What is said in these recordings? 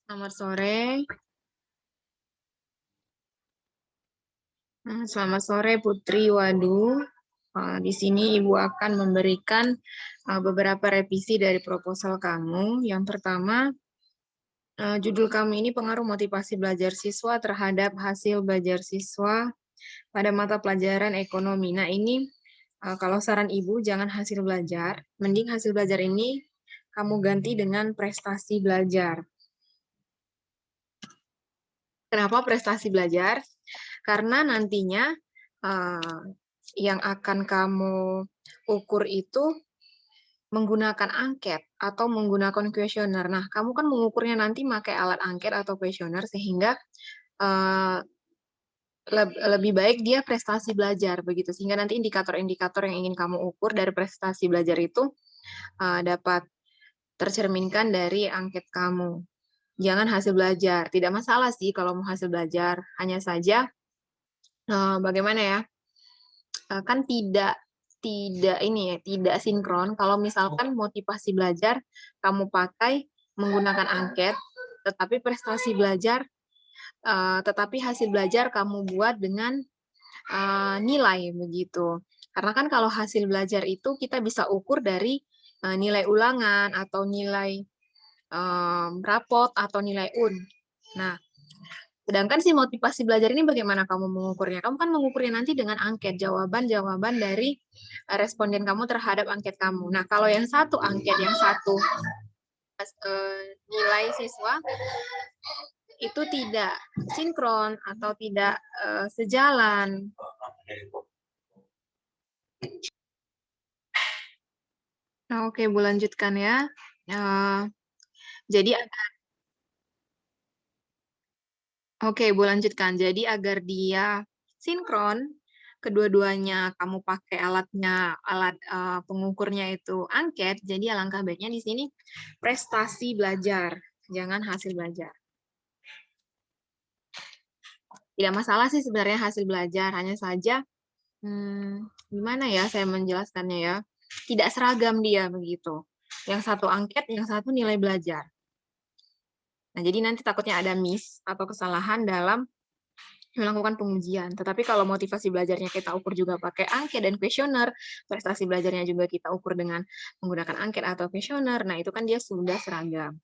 Selamat sore. Selamat sore Putri. Waduh, di sini Ibu akan memberikan beberapa revisi dari proposal kamu. Yang pertama, judul kamu ini pengaruh motivasi belajar siswa terhadap hasil belajar siswa pada mata pelajaran ekonomi. Nah, ini kalau saran Ibu jangan hasil belajar, mending hasil belajar ini kamu ganti dengan prestasi belajar. Kenapa prestasi belajar? Karena nantinya yang akan kamu ukur itu menggunakan angket atau menggunakan kuesioner. Nah, kamu kan mengukurnya nanti pakai alat angket atau kuesioner sehingga uh, lebih baik dia prestasi belajar begitu. Sehingga nanti indikator-indikator yang ingin kamu ukur dari prestasi belajar itu dapat tercerminkan dari angket kamu. Jangan hasil belajar. Tidak masalah sih kalau mau hasil belajar. Hanya saja bagaimana ya? Kan tidak ini ya, tidak sinkron. Kalau misalkan motivasi belajar kamu pakai menggunakan angket, tetapi prestasi belajar, tetapi hasil belajar kamu buat dengan nilai begitu. Karena kan kalau hasil belajar itu kita bisa ukur dari nilai ulangan atau nilai rapot atau nilai UN. Nah, sedangkan si motivasi belajar ini bagaimana kamu mengukurnya? Kamu kan mengukurnya nanti dengan angket, jawaban-jawaban dari responden kamu terhadap angket kamu. Nah, kalau yang satu angket, yang satu nilai siswa, itu tidak sinkron atau tidak sejalan. Nah, oke, Bu lanjutkan ya. Jadi, oke, Bu lanjutkan. Jadi, agar dia sinkron, kedua-duanya kamu pakai alat pengukurnya itu angket, jadi alangkah baiknya di sini prestasi belajar, jangan hasil belajar. Tidak masalah sih sebenarnya hasil belajar, hanya saja gimana ya saya menjelaskannya ya, tidak seragam dia begitu. Yang satu angket, yang satu nilai belajar. Nah, jadi nanti takutnya ada miss atau kesalahan dalam melakukan pengujian. Tetapi kalau motivasi belajarnya kita ukur juga pakai angket dan kuesioner, prestasi belajarnya juga kita ukur dengan menggunakan angket atau kuesioner, nah itu kan dia sudah seragam.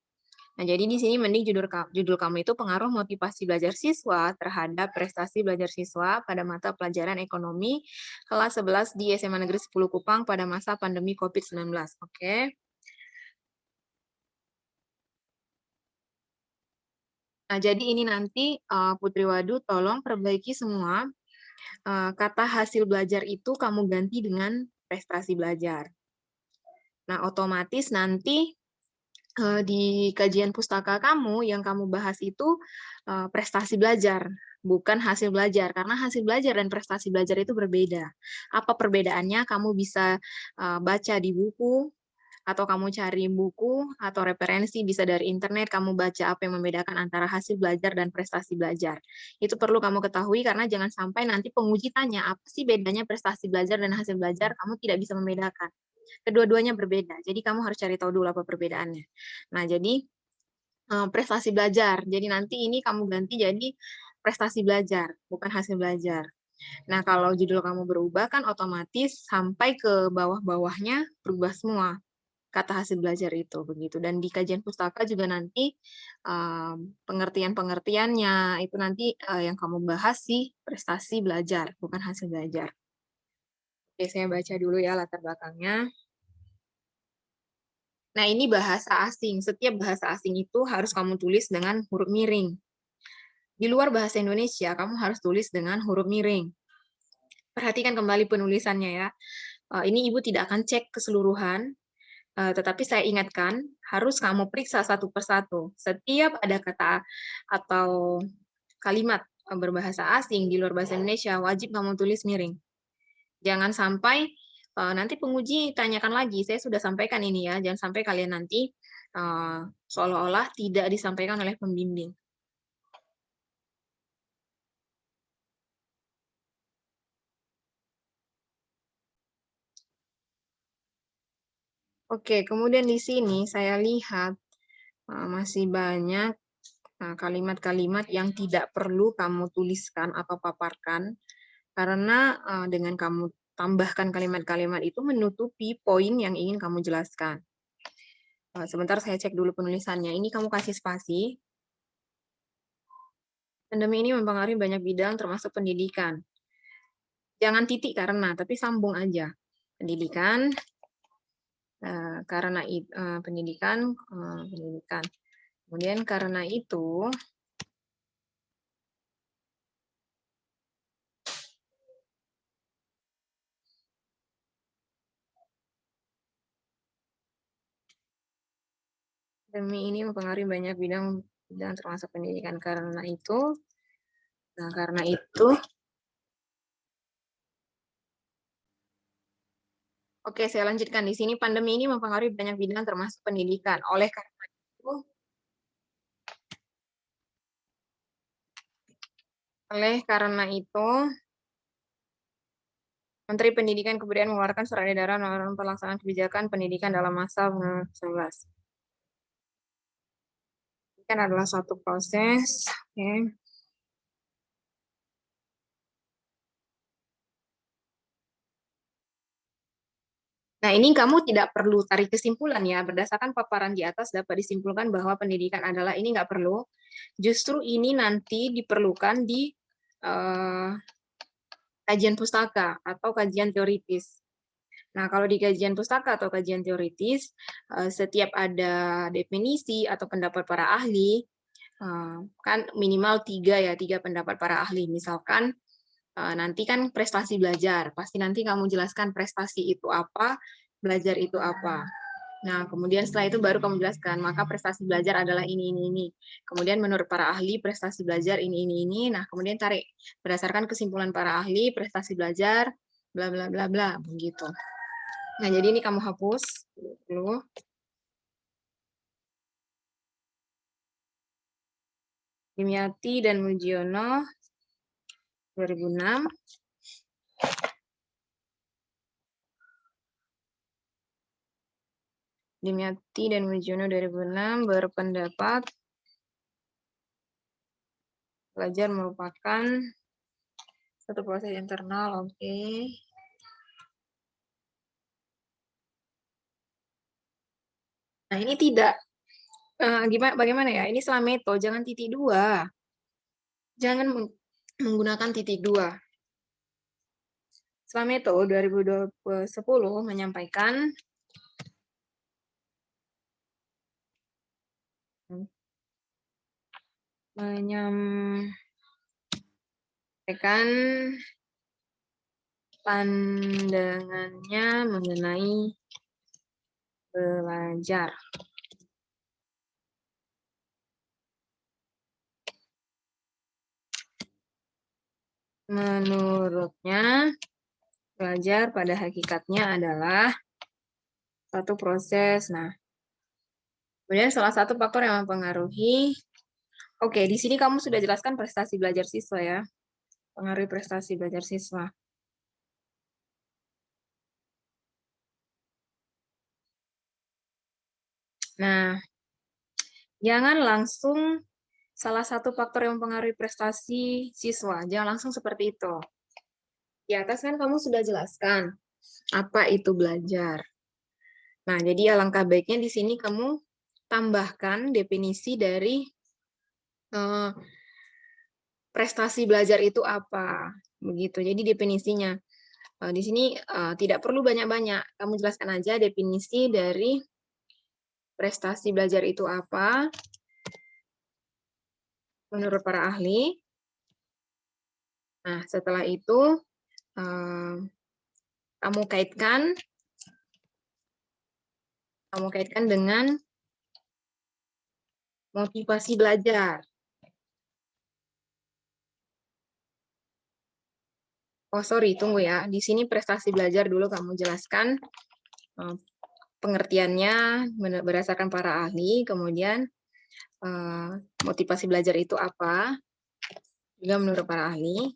Nah, jadi di sini mending judul kamu itu pengaruh motivasi belajar siswa terhadap prestasi belajar siswa pada mata pelajaran ekonomi kelas 11 di SMA Negeri 10 Kupang pada masa pandemi COVID-19. Oke. Nah, jadi ini nanti Putri Wadu tolong perbaiki semua kata hasil belajar itu kamu ganti dengan prestasi belajar. Nah, otomatis nanti di kajian pustaka kamu yang kamu bahas itu prestasi belajar, bukan hasil belajar. Karena hasil belajar dan prestasi belajar itu berbeda. Apa perbedaannya? Kamu bisa baca di buku, atau kamu cari buku atau referensi bisa dari internet, kamu baca apa yang membedakan antara hasil belajar dan prestasi belajar. Itu perlu kamu ketahui karena jangan sampai nanti penguji tanya apa sih bedanya prestasi belajar dan hasil belajar, kamu tidak bisa membedakan. Kedua-duanya berbeda, jadi kamu harus cari tahu dulu apa perbedaannya. Nah, jadi prestasi belajar. Jadi nanti ini kamu ganti jadi prestasi belajar, bukan hasil belajar. Nah, kalau judul kamu berubah kan otomatis sampai ke bawah-bawahnya berubah semua kata hasil belajar itu begitu. Dan di kajian pustaka juga nanti pengertian-pengertiannya itu nanti yang kamu bahas sih prestasi belajar, bukan hasil belajar. Oke, saya baca dulu ya latar belakangnya. Nah, ini bahasa asing. Setiap bahasa asing itu harus kamu tulis dengan huruf miring. Di luar bahasa Indonesia, kamu harus tulis dengan huruf miring. Perhatikan kembali penulisannya ya. Ini Ibu tidak akan cek keseluruhan, tetapi saya ingatkan, harus kamu periksa satu persatu. Setiap ada kata atau kalimat berbahasa asing di luar bahasa Indonesia, wajib kamu tulis miring. Jangan sampai nanti penguji tanyakan lagi, saya sudah sampaikan ini ya, jangan sampai kalian nanti seolah-olah tidak disampaikan oleh pembimbing. Oke, kemudian di sini saya lihat masih banyak Nah, kalimat-kalimat yang tidak perlu kamu tuliskan atau paparkan, karena dengan kamu tambahkan kalimat-kalimat itu menutupi poin yang ingin kamu jelaskan. Sebentar saya cek dulu penulisannya. Ini kamu kasih spasi. Pandemi ini mempengaruhi banyak bidang termasuk pendidikan. Jangan titik karena, tapi sambung aja. Pendidikan, karena pendidikan. Kemudian karena itu, pandemi ini mempengaruhi banyak bidang termasuk pendidikan. Karena itu, oke, saya lanjutkan di sini. Pandemi ini mempengaruhi banyak bidang termasuk pendidikan. Oleh karena itu, Menteri Pendidikan Kebudayaan mengeluarkan surat edaran mengenai pelaksanaan kebijakan pendidikan dalam masa 2019. Ini kan adalah suatu proses. Okay. Nah, ini kamu tidak perlu tarik kesimpulan ya. Berdasarkan paparan di atas dapat disimpulkan bahwa pendidikan adalah ini nggak perlu. Justru ini nanti diperlukan di kajian pustaka atau kajian teoritis. Nah, kalau di kajian pustaka atau kajian teoritis, setiap ada definisi atau pendapat para ahli, kan minimal tiga pendapat para ahli. Misalkan nanti kan prestasi belajar, pasti nanti kamu jelaskan prestasi itu apa, belajar itu apa. Nah, kemudian setelah itu baru kamu jelaskan, maka prestasi belajar adalah ini. Kemudian menurut para ahli, prestasi belajar ini. Nah, kemudian tarik berdasarkan kesimpulan para ahli, prestasi belajar, bla bla bla bla, begitu. Nah, jadi ini kamu hapus dulu. Dimyati dan Mujiono 2006. Dimyati dan Mujiono 2006 berpendapat belajar merupakan satu proses internal. Oke. Nah, ini tidak bagaimana ya? Ini Slameto, jangan titik dua. Jangan menggunakan titik dua. Slameto 2010 menyampaikan pandangannya mengenai belajar. Menurutnya, belajar pada hakikatnya adalah satu proses. Nah, kemudian salah satu faktor yang mempengaruhi, oke, di sini kamu sudah jelaskan prestasi belajar siswa ya, pengaruh prestasi belajar siswa. Nah, jangan langsung salah satu faktor yang mempengaruhi prestasi siswa, jangan langsung seperti itu. Di atas kan kamu sudah jelaskan apa itu belajar. Nah, jadi alangkah baiknya di sini kamu tambahkan definisi dari prestasi belajar itu apa, begitu. Jadi definisinya di sini tidak perlu banyak-banyak. Kamu jelaskan aja definisi dari prestasi belajar itu apa menurut para ahli. Nah, setelah itu kamu kaitkan dengan motivasi belajar. Oh, sorry, tunggu ya. Di sini prestasi belajar dulu kamu jelaskan pengertiannya berdasarkan para ahli, kemudian motivasi belajar itu apa, juga menurut para ahli.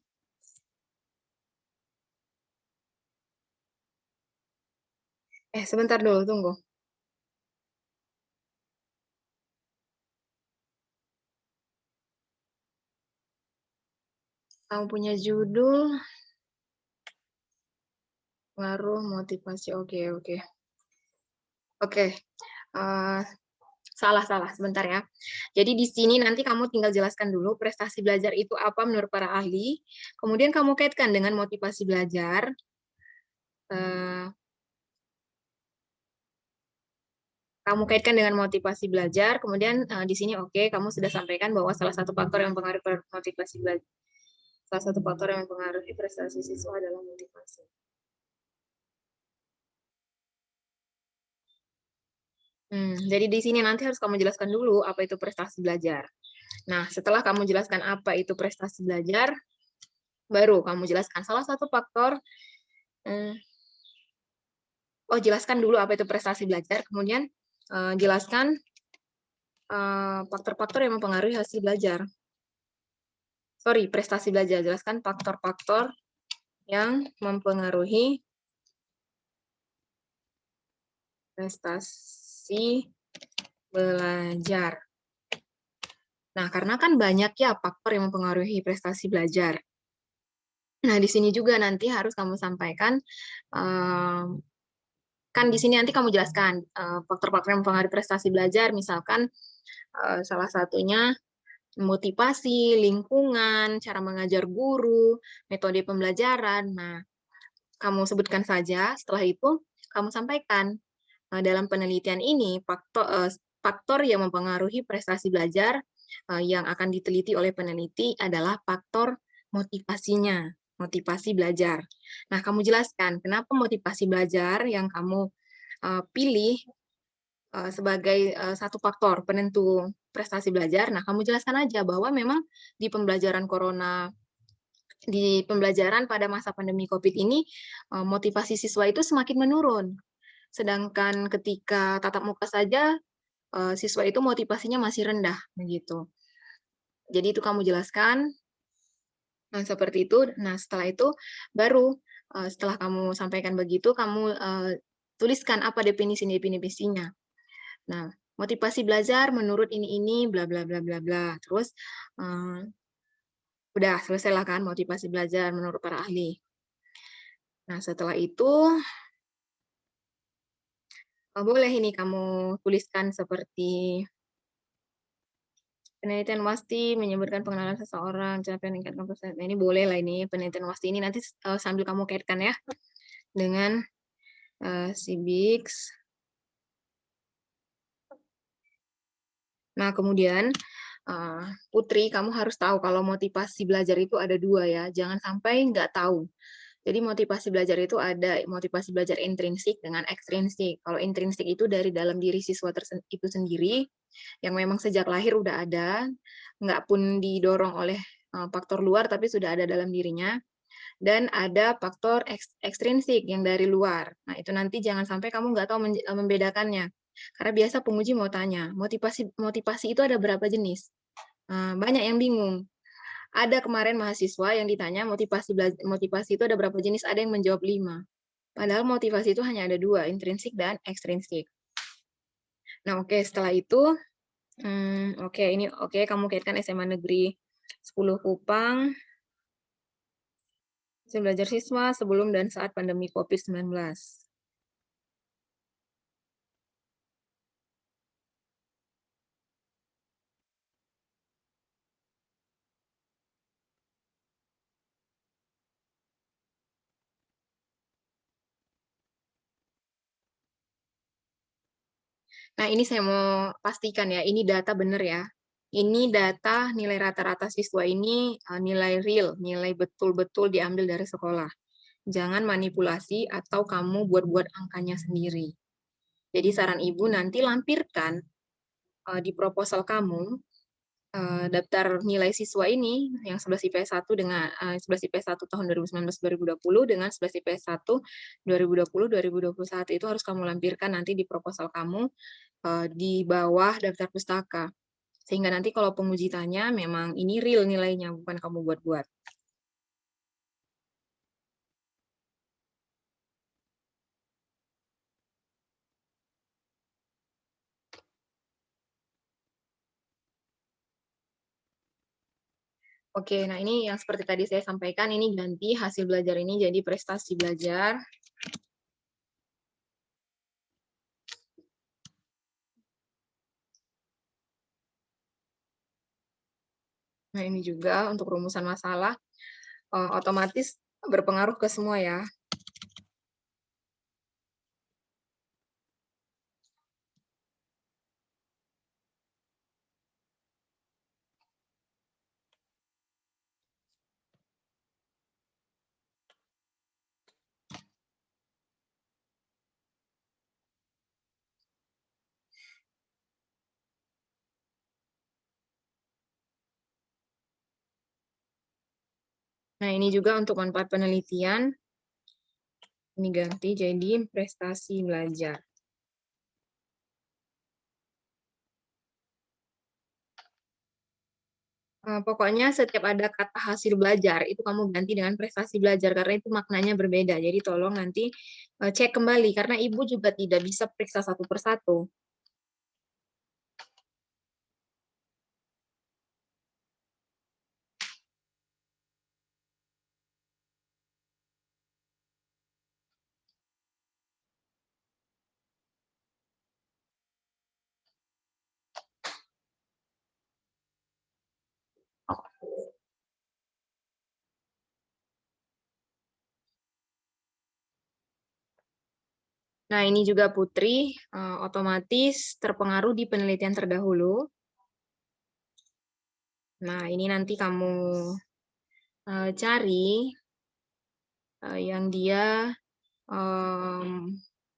Sebentar dulu, tunggu. Kamu punya judul, pengaruh motivasi. Oke, oke. Oke, salah, sebentar ya. Jadi di sini nanti kamu tinggal jelaskan dulu prestasi belajar itu apa menurut para ahli, kemudian kamu kaitkan dengan motivasi belajar, eh, kemudian di sini oke, kamu sudah sampaikan bahwa salah satu faktor yang mempengaruhi motivasi belajar, salah satu faktor yang mempengaruhi prestasi siswa adalah motivasi. Jadi di sini nanti harus kamu jelaskan dulu apa itu prestasi belajar. Nah, setelah kamu jelaskan apa itu prestasi belajar, baru kamu jelaskan salah satu faktor. Jelaskan dulu apa itu prestasi belajar, kemudian jelaskan faktor-faktor yang mempengaruhi hasil belajar. Sorry, prestasi belajar. Jelaskan faktor-faktor yang mempengaruhi prestasi belajar. Nah, karena kan banyak ya faktor yang mempengaruhi prestasi belajar. Nah, di sini juga nanti harus kamu sampaikan, kan di sini nanti kamu jelaskan faktor-faktor yang mempengaruhi prestasi belajar, misalkan salah satunya motivasi, lingkungan, cara mengajar guru, metode pembelajaran. Nah, kamu sebutkan saja, setelah itu kamu sampaikan. Dalam penelitian ini, faktor yang mempengaruhi prestasi belajar yang akan diteliti oleh peneliti adalah faktor motivasinya, motivasi belajar. Nah, kamu jelaskan kenapa motivasi belajar yang kamu pilih sebagai satu faktor penentu prestasi belajar. Nah, kamu jelaskan aja bahwa memang di pembelajaran pada masa pandemi COVID ini, motivasi siswa itu semakin menurun. Sedangkan ketika tatap muka saja, siswa itu motivasinya masih rendah, begitu. Jadi itu kamu jelaskan, nah seperti itu. Nah, setelah itu baru setelah kamu sampaikan begitu, kamu tuliskan apa definisinya. Nah, motivasi belajar menurut ini bla bla bla bla bla. Terus udah selesai lah kan motivasi belajar menurut para ahli. Nah, setelah itu boleh ini kamu tuliskan seperti penelitian WASTI menyebutkan pengenalan seseorang, capaian meningkatkan prestasi. Nah, ini boleh lah ini penelitian WASTI ini nanti sambil kamu kaitkan ya dengan CIBIX. Nah, kemudian Putri, kamu harus tahu kalau motivasi belajar itu ada dua ya. Jangan sampai nggak tahu. Jadi motivasi belajar itu ada motivasi belajar intrinsik dengan ekstrinsik. Kalau intrinsik itu dari dalam diri siswa itu sendiri, yang memang sejak lahir udah ada, nggak pun didorong oleh faktor luar, tapi sudah ada dalam dirinya. Dan ada faktor ekstrinsik yang dari luar. Nah, itu nanti jangan sampai kamu nggak tahu membedakannya. Karena biasa penguji mau tanya, motivasi itu ada berapa jenis? Banyak yang bingung. Ada kemarin mahasiswa yang ditanya motivasi itu ada berapa jenis, ada yang menjawab 5. Padahal motivasi itu hanya ada 2, intrinsik dan ekstrinsik. Nah, oke, setelah itu, kamu kaitkan SMA Negeri 10 Kupang, belajar siswa sebelum dan saat pandemi COVID-19. Nah, ini saya mau pastikan ya, ini data benar ya. Ini data nilai rata-rata siswa ini nilai real, nilai betul-betul diambil dari sekolah. Jangan manipulasi atau kamu buat-buat angkanya sendiri. Jadi saran ibu nanti lampirkan di proposal kamu daftar nilai siswa ini yang 11 IPS 1 dengan 11 IPS 1 tahun 2019-2020 dengan 11 IPS 1 2020-2021 itu harus kamu lampirkan nanti di proposal kamu di bawah daftar pustaka. Sehingga nanti kalau penguji tanya memang ini real nilainya, bukan kamu buat-buat. Oke, nah ini yang seperti tadi saya sampaikan, ini ganti hasil belajar ini jadi prestasi belajar. Nah ini juga untuk rumusan masalah, otomatis berpengaruh ke semua ya. Nah ini juga untuk manfaat penelitian, ini ganti jadi prestasi belajar. Pokoknya setiap ada kata hasil belajar, itu kamu ganti dengan prestasi belajar, karena itu maknanya berbeda. Jadi tolong nanti cek kembali, karena Ibu juga tidak bisa periksa satu persatu. Nah, ini juga Putri, otomatis terpengaruh di penelitian terdahulu. Nah, ini nanti kamu cari yang dia,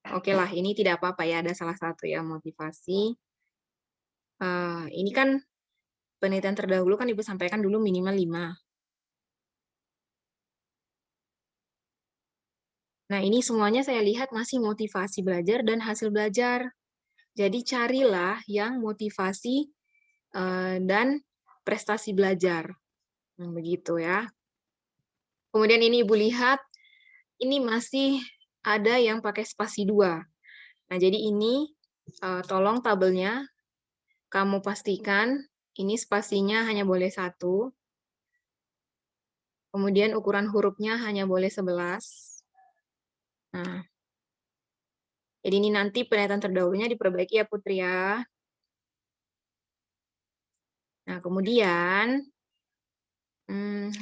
oke lah, ini tidak apa-apa ya, ada salah satu ya, motivasi. Ini kan penelitian terdahulu kan Ibu sampaikan dulu minimal 5. Nah, ini semuanya saya lihat masih motivasi belajar dan hasil belajar. Jadi carilah yang motivasi dan prestasi belajar. Begitu ya. Kemudian ini Ibu lihat, ini masih ada yang pakai spasi 2. Nah, jadi ini tolong tabelnya kamu pastikan ini spasinya hanya boleh 1. Kemudian ukuran hurufnya hanya boleh 11. Nah, jadi ini nanti penelitian terdahulunya diperbaiki ya Putri ya. Nah, kemudian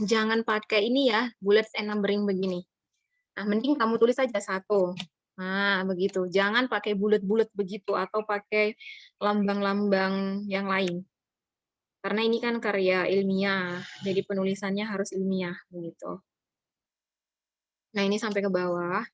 jangan pakai ini ya, bullets and numbering begini. Nah, mending kamu tulis saja 1. Nah, begitu. Jangan pakai bulat-bulat begitu atau pakai lambang-lambang yang lain. Karena ini kan karya ilmiah, jadi penulisannya harus ilmiah begitu. Nah, ini sampai ke bawah.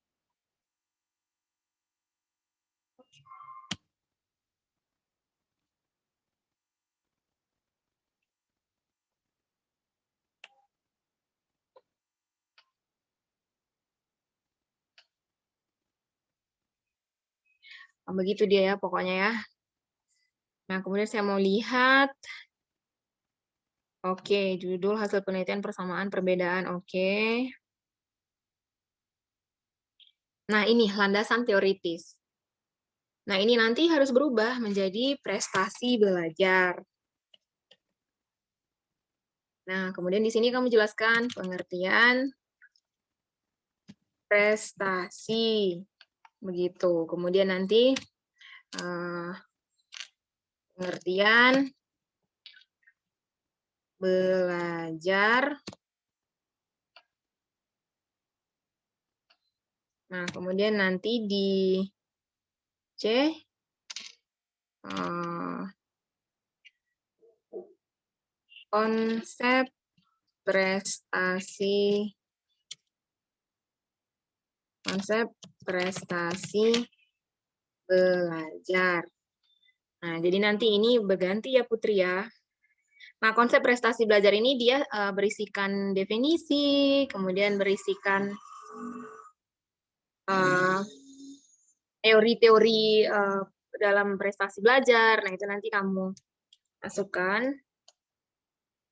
Nah, begitu dia ya pokoknya ya. Nah, kemudian saya mau lihat. Oke, judul hasil penelitian persamaan perbedaan. Oke. Nah, ini landasan teoritis. Nah, ini nanti harus berubah menjadi prestasi belajar. Nah, kemudian di sini kamu jelaskan pengertian prestasi. Begitu. Kemudian nanti pengertian belajar. Nah, kemudian nanti di C konsep prestasi belajar. Nah, jadi nanti ini berganti ya Putri ya. Nah, konsep prestasi belajar ini dia berisikan definisi, kemudian berisikan teori-teori dalam prestasi belajar. Nah, itu nanti kamu masukkan.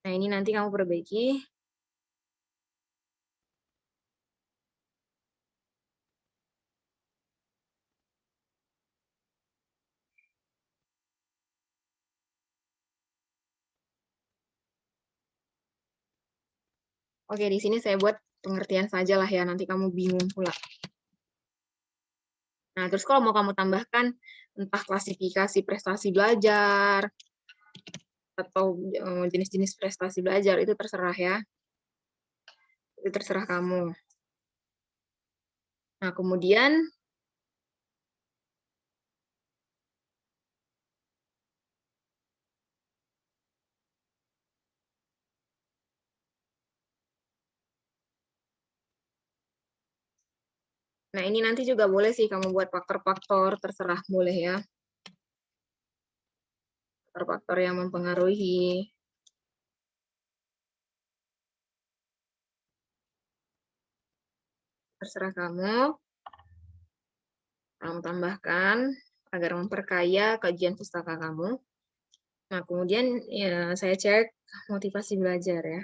Nah, ini nanti kamu perbaiki. Oke, di sini saya buat pengertian saja lah ya, nanti kamu bingung pula. Nah, terus kalau mau kamu tambahkan entah klasifikasi prestasi belajar atau jenis-jenis prestasi belajar, itu terserah ya. Itu terserah kamu. Nah, kemudian nah, ini nanti juga boleh sih kamu buat faktor-faktor, terserah boleh ya. Faktor-faktor yang mempengaruhi. Terserah kamu. Kamu tambahkan agar memperkaya kajian pustaka kamu. Nah, kemudian ya, saya cek motivasi belajar ya.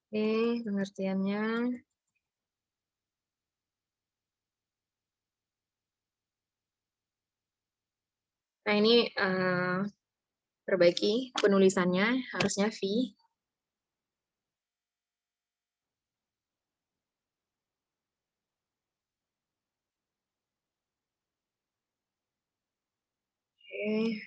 Oke, pengertiannya. Nah, ini perbaiki penulisannya, harusnya V. Oke.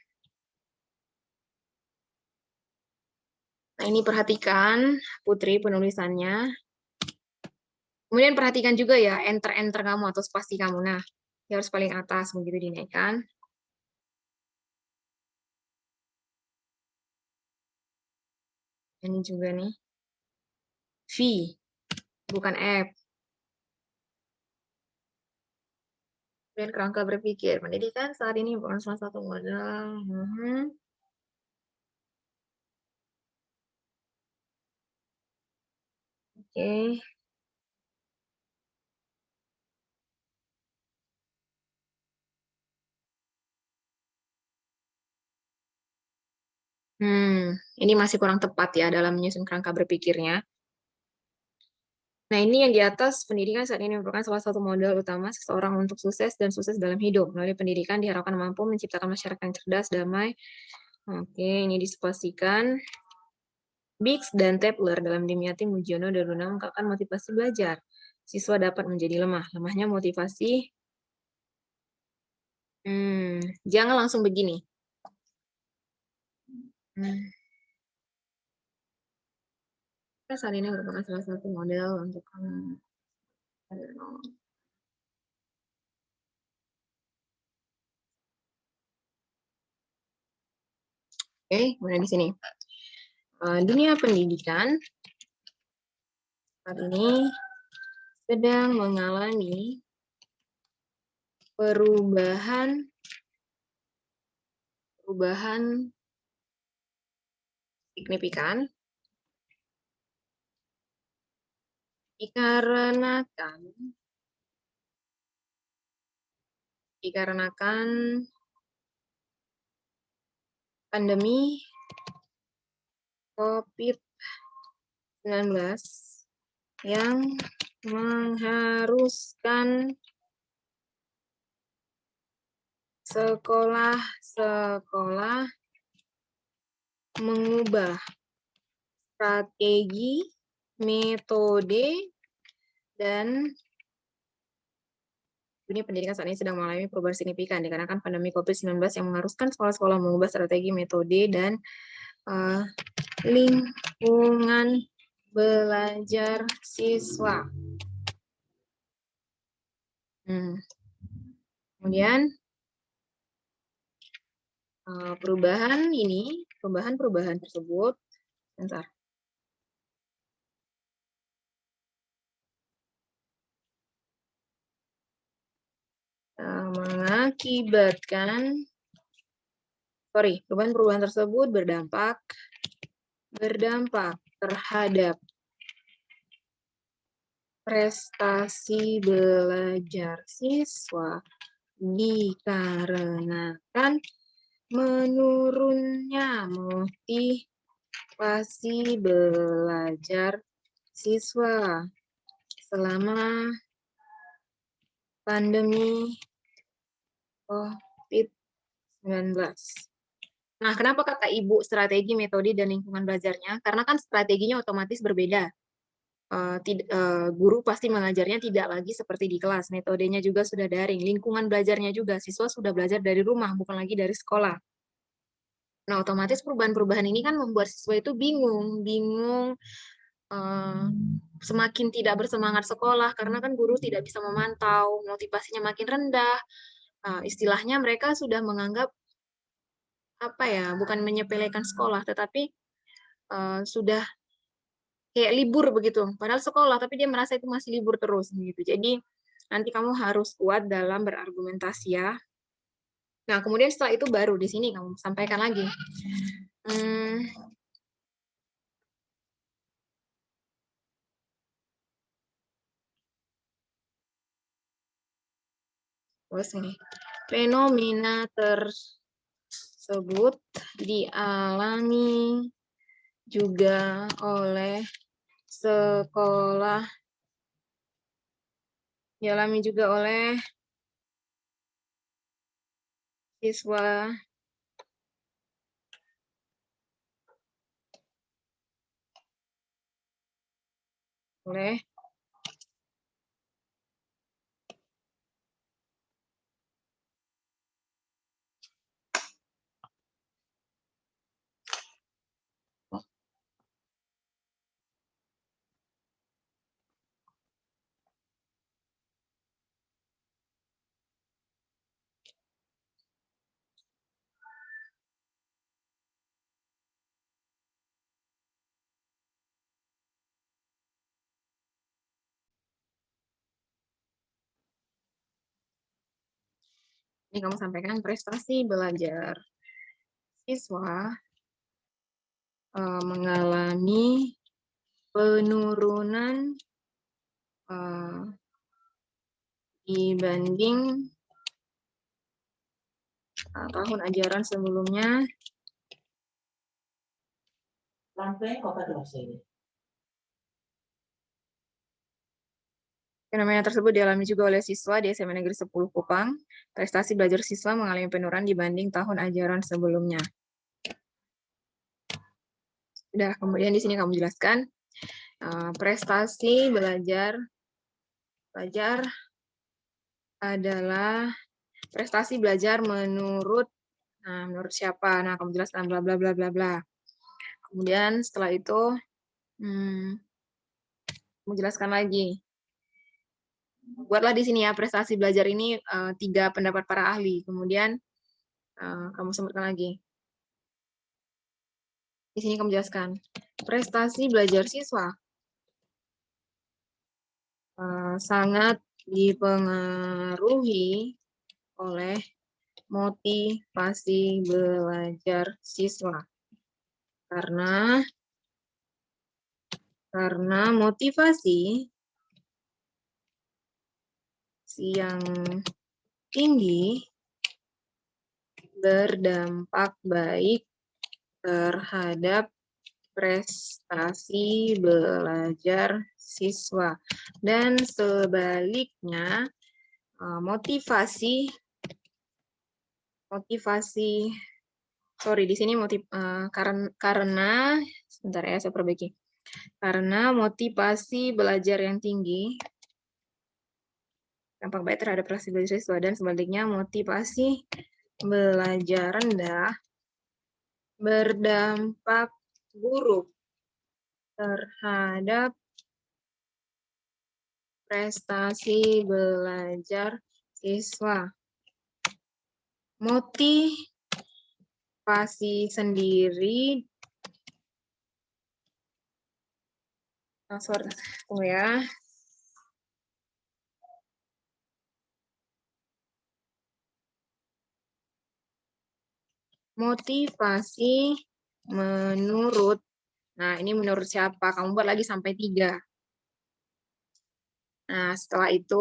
Nah, ini perhatikan, Putri, penulisannya. Kemudian perhatikan juga ya, enter-enter kamu atau spasi kamu. Nah, dia harus paling atas, begitu dinaikkan. Ini juga nih. V, bukan F. Kemudian kerangka berpikir. Pendidikan saat ini bukan salah satu modal. Oke. Ini masih kurang tepat ya dalam menyusun kerangka berpikirnya. Nah, ini yang di atas, pendidikan saat ini merupakan salah satu modal utama seseorang untuk sukses dan sukses dalam hidup. Melalui pendidikan diharapkan mampu menciptakan masyarakat yang cerdas, damai. Oke, ini dispasikan. Biggs dan Tapler dalam Dimyati Mujiono dan Luna mengungkapkan motivasi belajar. Siswa dapat menjadi lemah. Lemahnya motivasi. Jangan langsung begini. Saat ini merupakan salah satu model untuk kamu. Oke, kemudian di sini. Dunia pendidikan saat ini sedang mengalami perubahan signifikan dikarenakan pandemi COVID-19 yang mengharuskan sekolah-sekolah mengubah strategi, metode, dan dunia pendidikan saat ini sedang mengalami perubahan signifikan dikarenakan pandemi COVID-19 yang mengharuskan sekolah-sekolah mengubah strategi, metode, dan lingkungan belajar siswa. Kemudian perubahan tersebut, bentar. Mengakibatkan, perubahan tersebut berdampak terhadap prestasi belajar siswa dikarenakan menurunnya motivasi belajar siswa selama pandemi COVID-19. Nah, kenapa kata Ibu strategi, metode, dan lingkungan belajarnya? Karena kan strateginya otomatis berbeda. Guru pasti mengajarnya tidak lagi seperti di kelas, metodenya juga sudah daring, lingkungan belajarnya juga, siswa sudah belajar dari rumah, bukan lagi dari sekolah. Nah, otomatis perubahan-perubahan ini kan membuat siswa itu bingung, semakin tidak bersemangat sekolah, karena kan guru tidak bisa memantau, motivasinya makin rendah. Istilahnya mereka sudah menganggap, bukan menyepelekan sekolah, tetapi sudah kayak libur begitu. Padahal sekolah, tapi dia merasa itu masih libur terus gitu. Jadi nanti kamu harus kuat dalam berargumentasi ya. Nah, kemudian setelah itu baru di sini kamu sampaikan lagi. Terus ini, fenomena tersebut dialami juga oleh sekolah, dialami juga oleh siswa oleh ini kamu sampaikan prestasi belajar siswa mengalami penurunan dibanding tahun ajaran sebelumnya. Fenomena tersebut dialami juga oleh siswa di SMA Negeri 10 Kupang. Prestasi belajar siswa mengalami penurunan dibanding tahun ajaran sebelumnya. Udah, kemudian di sini kamu jelaskan prestasi belajar adalah prestasi belajar menurut siapa? Nah, kamu jelaskan bla bla bla bla bla. Kemudian setelah itu kamu jelaskan lagi. Buatlah di sini ya prestasi belajar ini 3 pendapat para ahli. Kemudian kamu sebutkan lagi. Di sini kamu jelaskan prestasi belajar siswa sangat dipengaruhi oleh motivasi belajar siswa. Karena motivasi yang tinggi berdampak baik terhadap prestasi belajar siswa. Dan sebaliknya, di sini karena sebentar ya, saya perbaiki. Karena motivasi belajar yang tinggi dampak baik terhadap prestasi belajar siswa, dan sebaliknya motivasi belajar rendah berdampak buruk terhadap prestasi belajar siswa. Motivasi sendiri, tunggu ya. Motivasi menurut, nah ini menurut siapa? Kamu buat lagi sampai 3. Nah, setelah itu,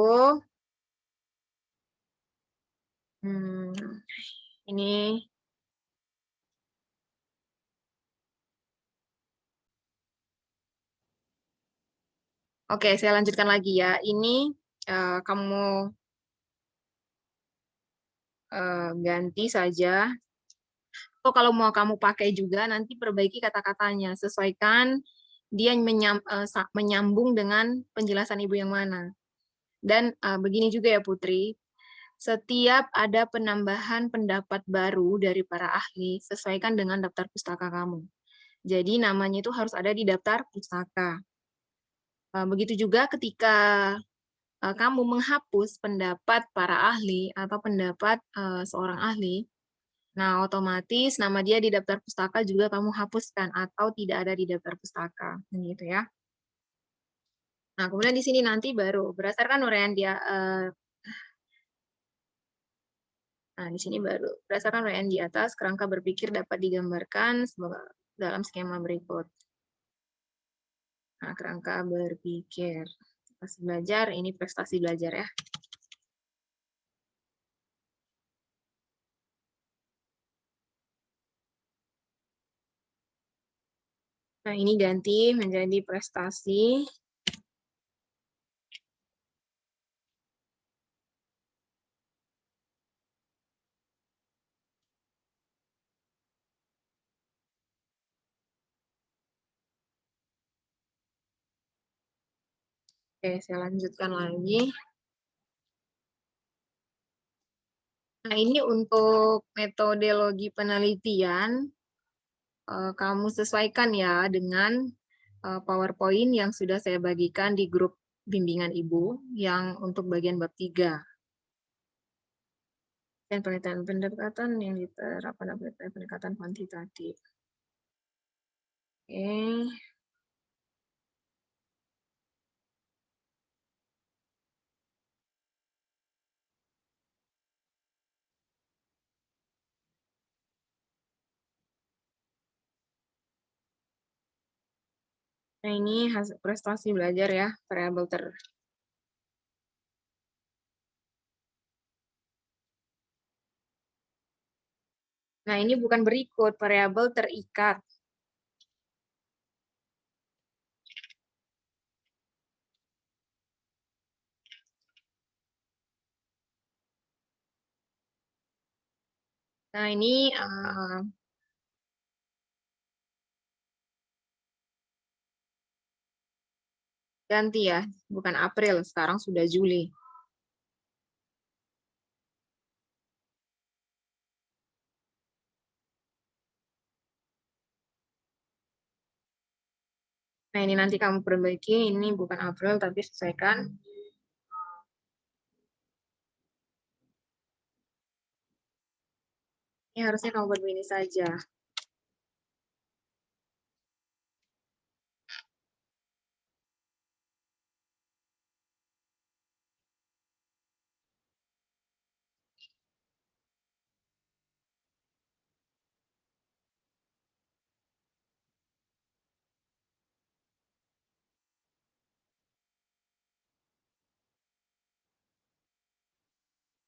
ini Oke, saya lanjutkan lagi ya. Ini kamu ganti saja. Atau kalau mau kamu pakai juga, nanti perbaiki kata-katanya. Sesuaikan dia menyambung dengan penjelasan ibu yang mana. Dan begini juga ya Putri, setiap ada penambahan pendapat baru dari para ahli, sesuaikan dengan daftar pustaka kamu. Jadi namanya itu harus ada di daftar pustaka. Begitu juga ketika kamu menghapus pendapat para ahli atau pendapat seorang ahli, nah otomatis nama dia di daftar pustaka juga kamu hapuskan atau tidak ada di daftar pustaka, gitu ya. Nah kemudian di sini nanti baru berdasarkan uraian dia, nah di sini baru berdasarkan uraian di atas, kerangka berpikir dapat digambarkan dalam skema berikut. Nah kerangka berpikir, prestasi belajar, ini prestasi belajar ya. Nah, ini ganti menjadi prestasi. Oke, saya lanjutkan lagi. Nah, ini untuk metodologi penelitian, kamu sesuaikan ya dengan PowerPoint yang sudah saya bagikan di grup bimbingan Ibu yang untuk bagian bab 3. Dan penelitian pendekatan yang diterapkan pendekatan kuantitatif. Oke. Nah, ini hasil prestasi belajar ya, variabel Nah, ini bukan berikut, variabel terikat. Nah, ini ganti ya, bukan April, sekarang sudah Juli. Nah, ini nanti kamu perbaiki, ini bukan April, tapi sesuaikan. Ini harusnya kamu buat begini saja.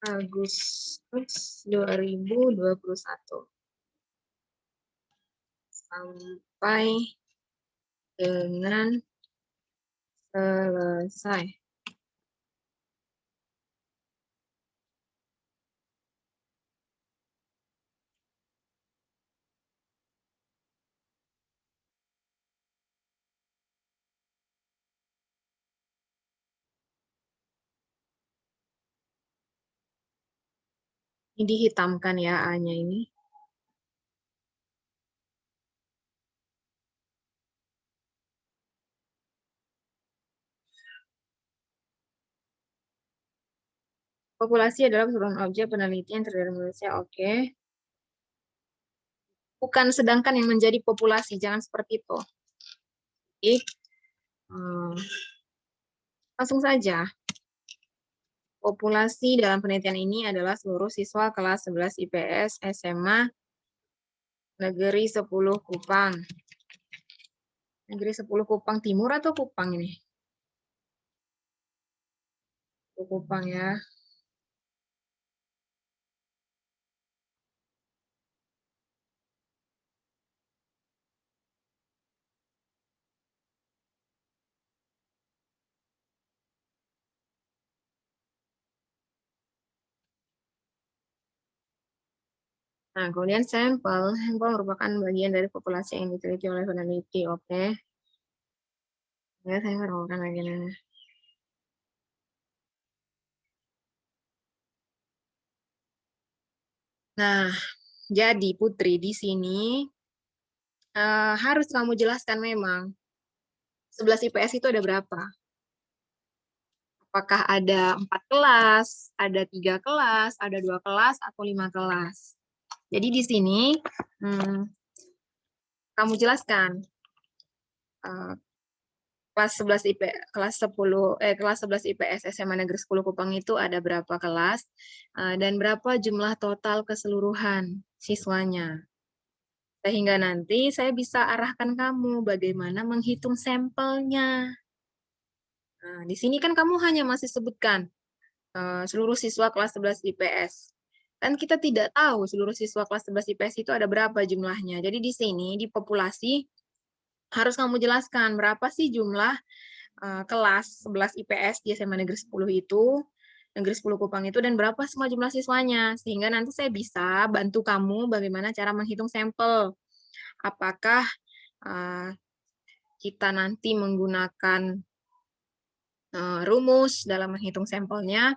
Agustus 2021 sampai dengan selesai. Ini dihitamkan ya A-nya ini. Populasi adalah keseluruhan objek penelitian terhadap manusia. Oke. Bukan sedangkan yang menjadi populasi, jangan seperti itu. Oke. Langsung saja. Populasi dalam penelitian ini adalah seluruh siswa kelas 11 IPS SMA Negeri 10 Kupang. Negeri 10 Kupang Timur atau Kupang ini? Kupang ya. Nah, kemudian sampel. Sampel merupakan bagian dari populasi yang diteliti oleh peneliti. Oke. Ya, saya merupakan bagian. Nah, jadi Putri di sini harus kamu jelaskan memang 11 IPS itu ada berapa? Apakah ada 4 kelas, ada 3 kelas, ada 2 kelas, atau 5 kelas? Jadi di sini kamu jelaskan eh, kelas 11 IP, kelas 10 kelas 11 IPS SMA Negeri 10 Kupang itu ada berapa kelas dan berapa jumlah total keseluruhan siswanya. Sehingga nanti saya bisa arahkan kamu bagaimana menghitung sampelnya. Nah, di sini kan kamu hanya masih sebutkan seluruh siswa kelas 11 IPS. Kan kita tidak tahu seluruh siswa kelas 11 IPS itu ada berapa jumlahnya. Jadi di sini, di populasi, harus kamu jelaskan berapa sih jumlah kelas 11 IPS di SMA Negeri 10 itu, Negeri 10 Kupang itu, dan berapa semua jumlah siswanya. Sehingga nanti saya bisa bantu kamu bagaimana cara menghitung sampel. Apakah kita nanti menggunakan rumus dalam menghitung sampelnya,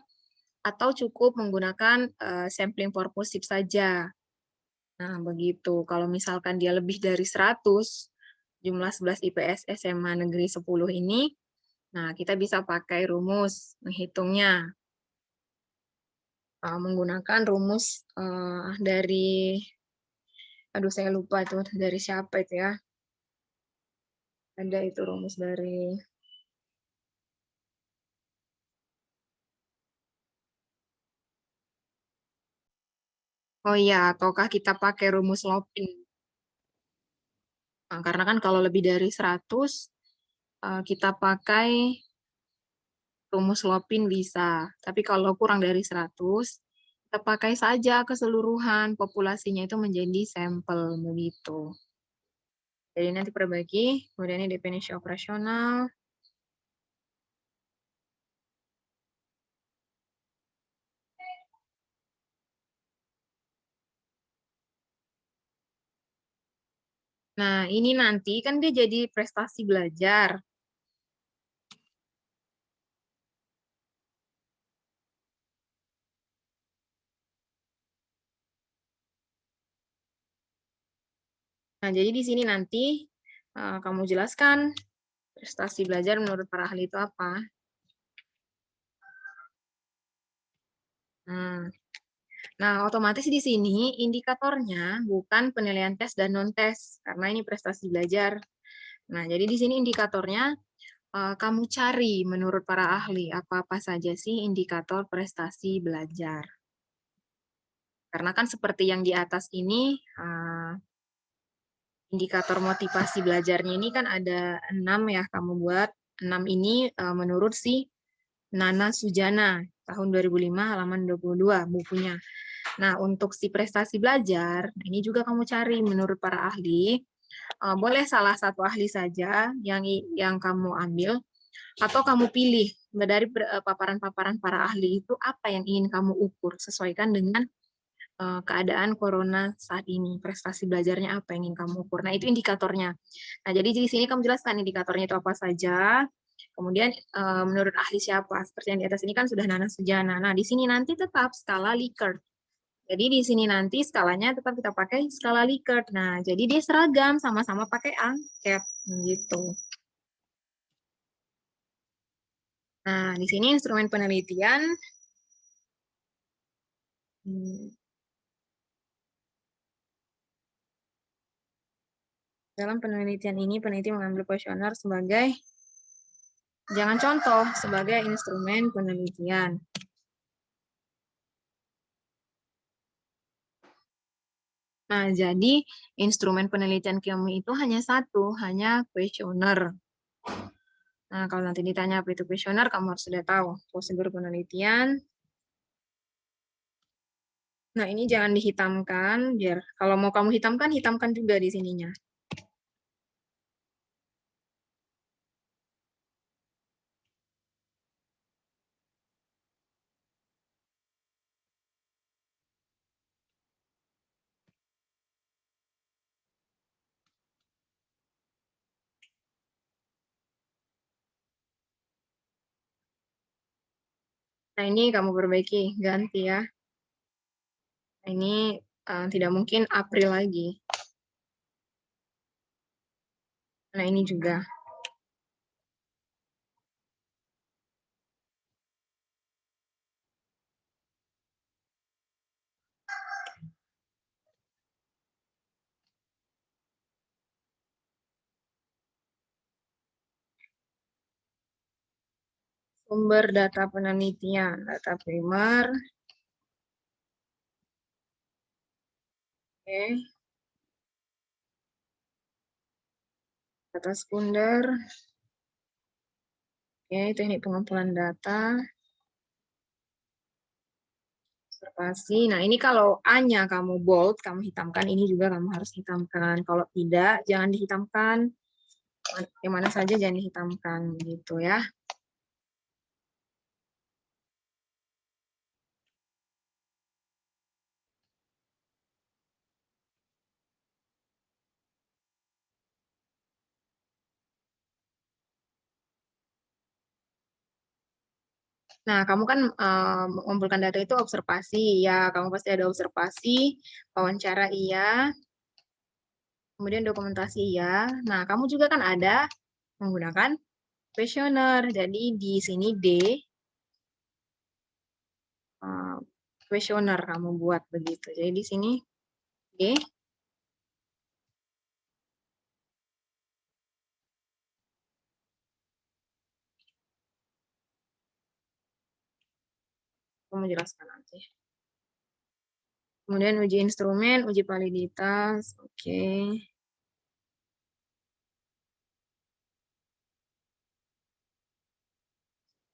atau cukup menggunakan sampling purposive saja. Nah, begitu. Kalau misalkan dia lebih dari 100, jumlah 11 IPS SMA Negeri 10 ini, nah kita bisa pakai rumus menghitungnya. Menggunakan rumus dari, aduh saya lupa itu dari siapa itu ya. Ada itu rumus dari, oh iya, ataukah kita pakai rumus Lopin? Nah, karena kan kalau lebih dari 100, kita pakai rumus Lopin bisa. Tapi kalau kurang dari 100, kita pakai saja keseluruhan populasinya itu menjadi sampel begitu. Jadi nanti perbaiki, kemudian ini definisi operasional. Nah, ini nanti kan dia jadi prestasi belajar. Nah, jadi di sini nanti kamu jelaskan prestasi belajar menurut para ahli itu apa. Nah, otomatis di sini indikatornya bukan penilaian tes dan non-tes, karena ini prestasi belajar. Nah, jadi di sini indikatornya kamu cari menurut para ahli apa-apa saja sih indikator prestasi belajar. Karena kan seperti yang di atas ini, indikator motivasi belajarnya ini kan ada 6 ya kamu buat. 6 ini menurut si Nana Sujana tahun 2005 halaman 22 bukunya. Nah, untuk si prestasi belajar, ini juga kamu cari menurut para ahli. Boleh salah satu ahli saja yang kamu ambil, atau kamu pilih dari paparan-paparan para ahli itu apa yang ingin kamu ukur, sesuaikan dengan keadaan corona saat ini, prestasi belajarnya apa yang ingin kamu ukur. Nah, itu indikatornya. Nah, jadi di sini kamu jelaskan indikatornya itu apa saja. Kemudian menurut ahli siapa? Seperti yang di atas ini kan sudah Nana Sujana. Nah, di sini nanti tetap skala Likert. Jadi di sini nanti skalanya tetap kita pakai skala Likert. Nah, jadi dia seragam, sama-sama pakai angket gitu. Nah, di sini instrumen penelitian. Dalam penelitian ini, peneliti mengambil kuesioner sebagai, jangan contoh, sebagai instrumen penelitian. Nah, jadi instrumen penelitian kamu itu hanya satu, hanya kuesioner. Nah, kalau nanti ditanya apa itu kuesioner, kamu harus sudah tahu prosedur penelitian. Nah, ini jangan dihitamkan, biar kalau mau kamu hitamkan, hitamkan juga di sininya. Nah, ini kamu perbaiki, ganti ya. Nah, ini tidak mungkin April lagi. Nah, ini juga. Sumber data penelitian, data primer. Oke. Data sekunder. Oke, teknik pengumpulan data. Observasi. Nah, ini kalau A-nya kamu bold, kamu hitamkan, ini juga kamu harus hitamkan. Kalau tidak, jangan dihitamkan. Yang mana saja jangan dihitamkan, gitu ya. Nah, kamu kan mengumpulkan data itu observasi, ya. Kamu pasti ada observasi, wawancara iya, kemudian dokumentasi iya. Nah, kamu juga kan ada menggunakan kuesioner. Jadi di sini D, kuesioner kamu buat begitu. Jadi di sini D. Kamu jelaskan nanti. Kemudian uji instrumen, uji validitas. Oke.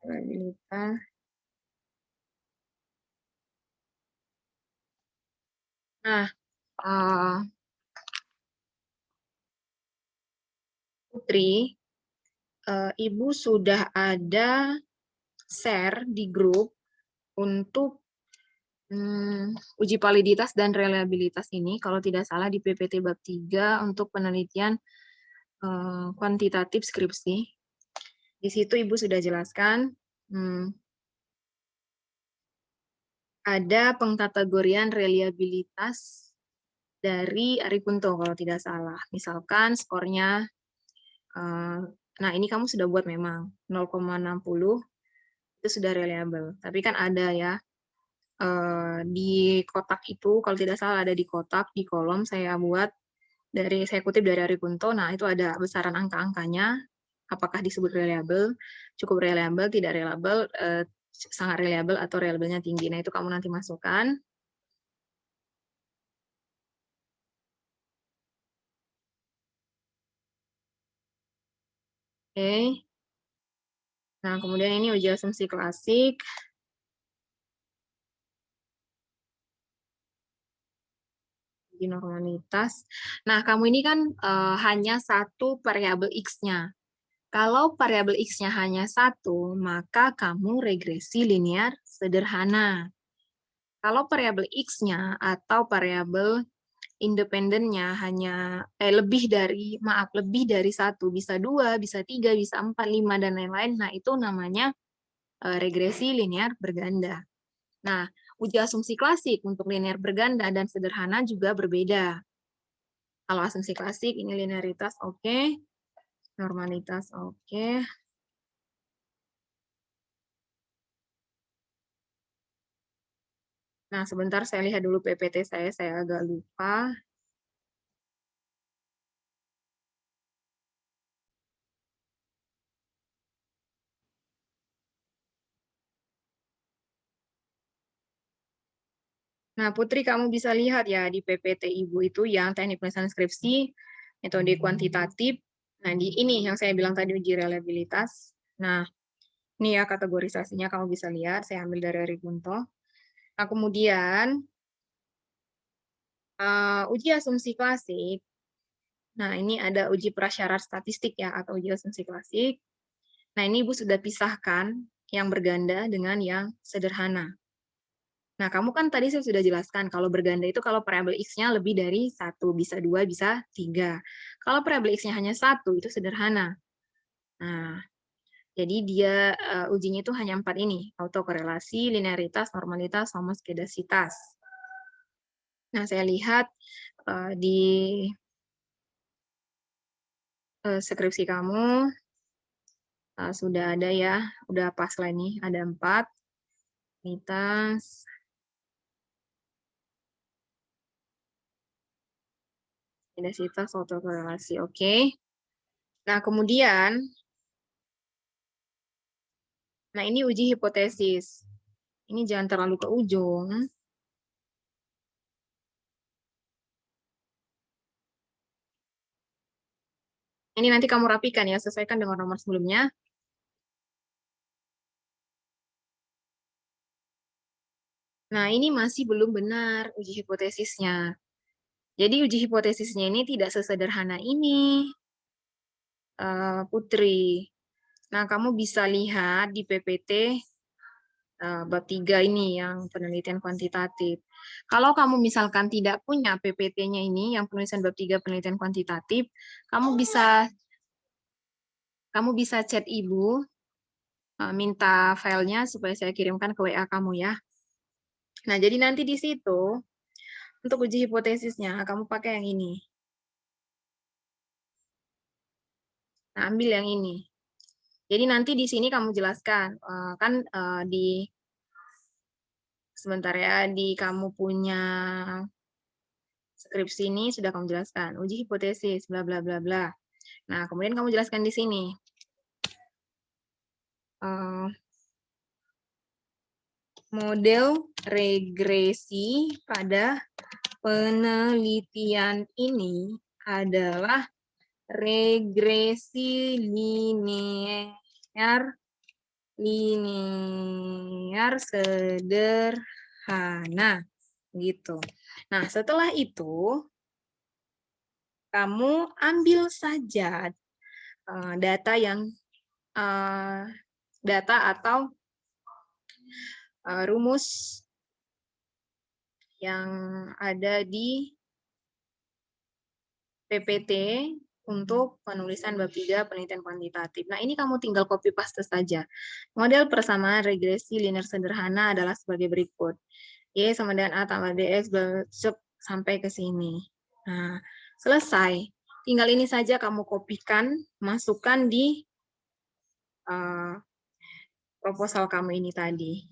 Validitas. Nah, Putri, Ibu sudah ada share di grup untuk uji validitas dan reliabilitas ini, kalau tidak salah di PPT bab 3 untuk penelitian kuantitatif skripsi. Di situ Ibu sudah jelaskan, ada pengkategorian reliabilitas dari Arikunto kalau tidak salah. Misalkan skornya, nah ini kamu sudah buat memang, 0,60 itu sudah reliable. Tapi kan ada ya, di kotak itu, kalau tidak salah ada di kotak, di kolom saya buat, saya kutip dari Arikunto, nah itu ada besaran angka-angkanya, apakah disebut reliable, cukup reliable, tidak reliable, sangat reliable, atau reliable-nya tinggi. Nah itu kamu nanti masukkan. Oke. Nah, kemudian ini uji asumsi klasik. Uji normalitas. Nah, kamu ini kan hanya satu variabel X-nya. Kalau variabel X-nya hanya satu, maka kamu regresi linear sederhana. Kalau variabel X-nya atau variabel independennya hanya lebih dari satu, bisa dua, bisa tiga, bisa empat, lima, dan lain-lain. Nah, itu namanya regresi linear berganda. Nah, uji asumsi klasik untuk linear berganda dan sederhana juga berbeda. Kalau asumsi klasik, ini linearitas oke, normalitas oke. Nah, sebentar saya lihat dulu PPT saya agak lupa. Nah, Putri, kamu bisa lihat ya di PPT Ibu itu yang teknik penulisan skripsi, metode kuantitatif. Nah, di ini yang saya bilang tadi uji reliabilitas. Nah, ini ya kategorisasinya kamu bisa lihat, saya ambil dari Arikunto. Nah, kemudian uji asumsi klasik. Nah, ini ada uji prasyarat statistik ya, atau uji asumsi klasik. Nah, ini Ibu sudah pisahkan yang berganda dengan yang sederhana. Nah, kamu kan tadi saya sudah jelaskan, kalau berganda itu kalau variabel X-nya lebih dari satu, bisa dua, bisa tiga. Kalau variabel X-nya hanya satu, itu sederhana. Nah, Jadi dia ujinya itu hanya 4 ini, autokorelasi, linearitas, normalitas, sama skedasitas. Nah, saya lihat di skripsi kamu sudah ada ya, udah pas lah ini, ada 4. Linearitas, skedasitas, autokorelasi, oke. Nah, kemudian, nah ini uji hipotesis. Ini jangan terlalu ke ujung. Ini nanti kamu rapikan ya, sesuaikan dengan nomor sebelumnya. Nah, ini masih belum benar uji hipotesisnya. Jadi uji hipotesisnya ini tidak sesederhana ini, Putri. Nah, kamu bisa lihat di PPT bab 3 ini yang penelitian kuantitatif. Kalau kamu misalkan tidak punya PPT-nya ini, yang penulisan bab 3 penelitian kuantitatif, kamu bisa chat Ibu, minta filenya supaya saya kirimkan ke WA kamu ya. Nah, jadi nanti di situ, untuk uji hipotesisnya, kamu pakai yang ini. Nah, ambil yang ini. Jadi nanti di sini kamu jelaskan, kan di sebentar ya, di kamu punya skripsi ini sudah kamu jelaskan, uji hipotesis, bla bla bla bla. Nah, kemudian kamu jelaskan di sini. Model regresi pada penelitian ini adalah regresi linear sederhana gitu. Nah, setelah itu kamu ambil saja data atau rumus yang ada di PPT untuk penulisan bab 3 penelitian kuantitatif. Nah, ini kamu tinggal copy paste saja. Model persamaan regresi linear sederhana adalah sebagai berikut. Y sama dengan A tambah DX sampai ke sini. Nah, selesai. Tinggal ini saja kamu kopikan, masukkan di proposal kamu ini tadi.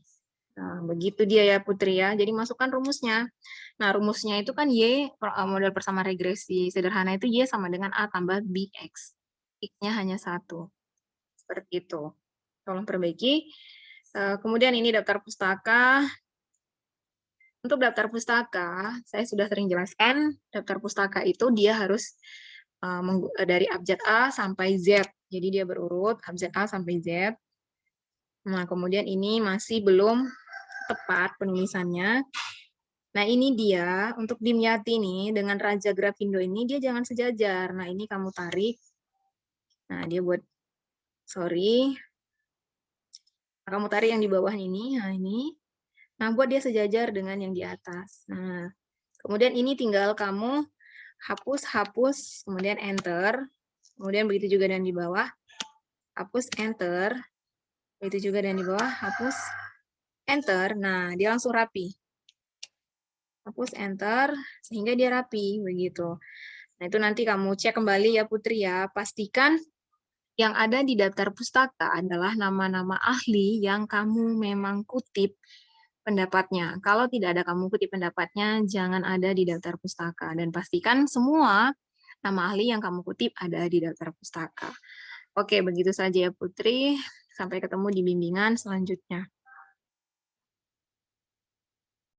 Nah, begitu dia ya Putri ya. Jadi masukkan rumusnya. Nah, rumusnya itu kan Y, model persamaan regresi sederhana itu Y sama dengan A tambah BX. X-nya hanya 1. Seperti itu. Tolong perbaiki. Kemudian ini daftar pustaka. Untuk daftar pustaka, saya sudah sering jelaskan, daftar pustaka itu dia harus dari abjad A sampai Z. Jadi dia berurut abjad A sampai Z. Nah, kemudian ini masih belum tepat penulisannya. Nah, ini dia untuk Dimyati nih dengan Raja Grafindo ini dia jangan sejajar. Nah, ini kamu tarik. Nah, dia buat sorry. Nah, kamu tarik yang di bawah ini. Nah, ini. Nah, buat dia sejajar dengan yang di atas. Nah, kemudian ini tinggal kamu hapus, kemudian enter. Kemudian begitu juga dengan di bawah. Hapus, enter. Begitu juga dengan di bawah, hapus, enter. Nah, dia langsung rapi. Hapus, enter, sehingga dia rapi, begitu. Nah, itu nanti kamu cek kembali ya Putri ya. Pastikan yang ada di daftar pustaka adalah nama-nama ahli yang kamu memang kutip pendapatnya. Kalau tidak ada kamu kutip pendapatnya, jangan ada di daftar pustaka. Dan pastikan semua nama ahli yang kamu kutip ada di daftar pustaka. Oke, begitu saja ya Putri. Sampai ketemu di bimbingan selanjutnya.